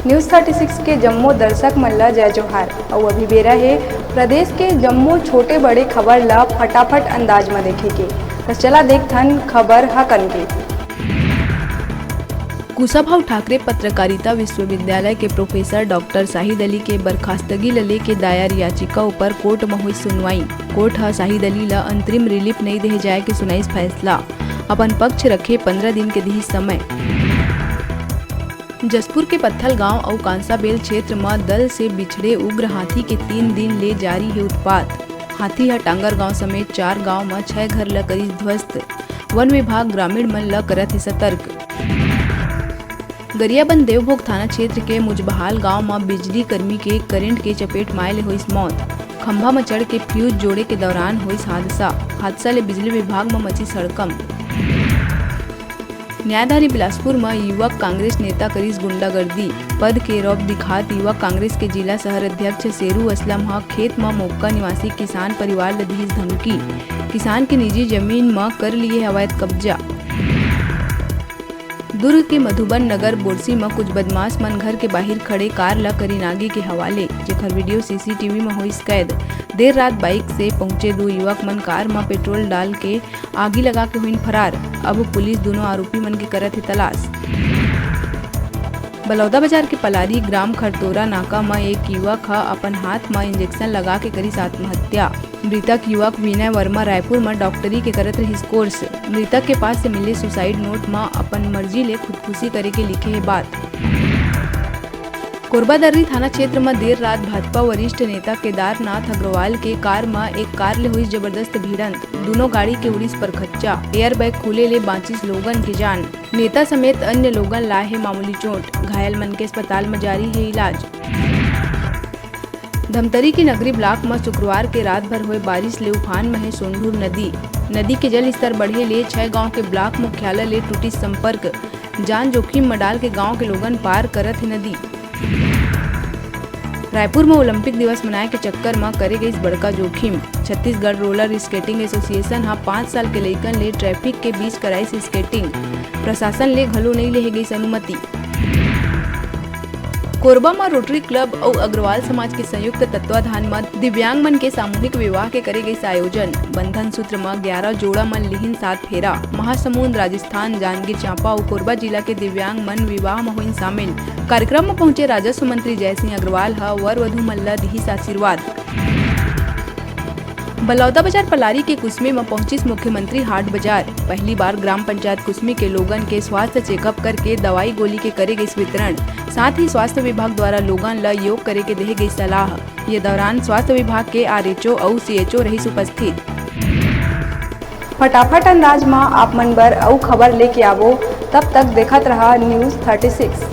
News 36 के जम्मू दर्शक मन ला जय जोहार। और अभी बेरा है प्रदेश के जम्मू छोटे बड़े खबर ला फटाफट अंदाज में देखे के। तो चला देखथन खबर हकन के। कुशाभाऊ ठाकरे पत्रकारिता विश्वविद्यालय के प्रोफेसर डॉक्टर शाहिद अली के बर्खास्तगी ले के दायर याचिका ऊपर कोर्ट में हुई सुनवाई। कोर्ट हा शाहिद अली ला अंतरिम रिलीफ नहीं दे जाए के सुनाई फैसला। अपन पक्ष रखे 15 दिन के दी समय। जसपुर के पत्थल गांव और कांसाबेल क्षेत्र में दल से बिछड़े उग्र हाथी के 3 दिन ले जारी है उत्पात। हाथी है टांगर गांव समेत 4 गांव में 6 घर ल करी ध्वस्त। वन विभाग ग्रामीण मन ल करत है सतर्क। गरियाबंद देवभोग थाना क्षेत्र के मुजबहाल गांव में बिजली कर्मी के करंट के चपेट मारे हुई मौत। खंभा में चढ़ के फ्यूज जोड़े के दौरान हुई हादसा ले बिजली विभाग में मची सड़कम। न्यायधारी बिलासपुर में युवक कांग्रेस नेता करीस गुंडागर्दी। पद के रौब दिखात युवक कांग्रेस के जिला शहर अध्यक्ष शेरू असलम खेत में मौका निवासी किसान परिवार ल दीस धमकी। किसान के निजी जमीन में कर लिए अवैध कब्जा। दुर्ग के मधुबन नगर बोरसी में कुछ बदमाश मन घर के बाहर खड़े कार ला करीनागी के हवाले, जेकर वीडियो सीसीटीवी में हुई कैद। देर रात बाइक से पहुंचे 2 युवक मन कार में पेट्रोल डाल के आगी लगा के हुई फरार। अब पुलिस दोनों आरोपी मन की करत है तलाश। बलौदाबाजार के पलारी ग्राम खरतोरा नाका में एक युवक अपन हाथ में इंजेक्शन लगा के करी आत्महत्या। मृतक युवक विनय वर्मा रायपुर में डॉक्टरी के करत रही कोर्स। मृतक के पास से मिले सुसाइड नोट में अपन मर्जी ले खुदकुशी करे के लिखे है बात। कोरबादर्री थाना क्षेत्र में देर रात भाजपा वरिष्ठ नेता केदारनाथ अग्रवाल के कार में एक कार ले हुई जबरदस्त भिड़ंत। दोनों गाड़ी के उड़ीस पर खच्चा। एयर बैग खुले ले 32 लोगन की जान। नेता समेत अन्य लोगन लाए है मामूली चोट। घायल मन के अस्पताल में जारी है इलाज। धमतरी के नगरी ब्लॉक में शुक्रवार के रात भर हुए बारिश ले उफान में है सोंढूर नदी। नदी के जल स्तर बढ़े ले 6 गांव के ब्लॉक मुख्यालय ले टूटी संपर्क। जान जोखिम में डाल के गांव के लोगन पार करत है नदी। रायपुर में ओलंपिक दिवस मनाए के चक्कर में करे गई बड़का जोखिम। छत्तीसगढ़ रोलर स्केटिंग एसोसिएशन 5 साल के लइकन ले ट्रैफिक के बीच कराई से स्केटिंग। प्रशासन ले घलो नहीं ले गई अनुमति। कोरबा में रोटरी क्लब और अग्रवाल समाज के संयुक्त तत्वाधान में दिव्यांग मन के सामूहिक विवाह के करे गई आयोजन। बंधन सूत्र में 11 जोड़ा मन लिहिन 7 फेरा। महासमुंद, राजस्थान, जांजगीर चांपा और कोरबा जिला के दिव्यांग मन विवाह में हुई शामिल। कार्यक्रम में पहुंचे राजस्व मंत्री जयसिंह अग्रवाल वर वधु मन ला दिहिस आशीर्वाद। बलौदाबाजार पलारी के कुसमी में पहुंची मुख्यमंत्री हाट बाजार। पहली बार ग्राम पंचायत कुसमी के लोगन के स्वास्थ्य चेकअप करके दवाई गोली के करे गई वितरण। साथ ही स्वास्थ्य विभाग द्वारा लोगन ला योग करे के दे गई सलाह। ये दौरान स्वास्थ्य विभाग के RHO और CHO रही उपस्थित। फटाफट अंदाज में आप मन बर अउ खबर लेके आवो। तब तक देखत रहा न्यूज़ 36।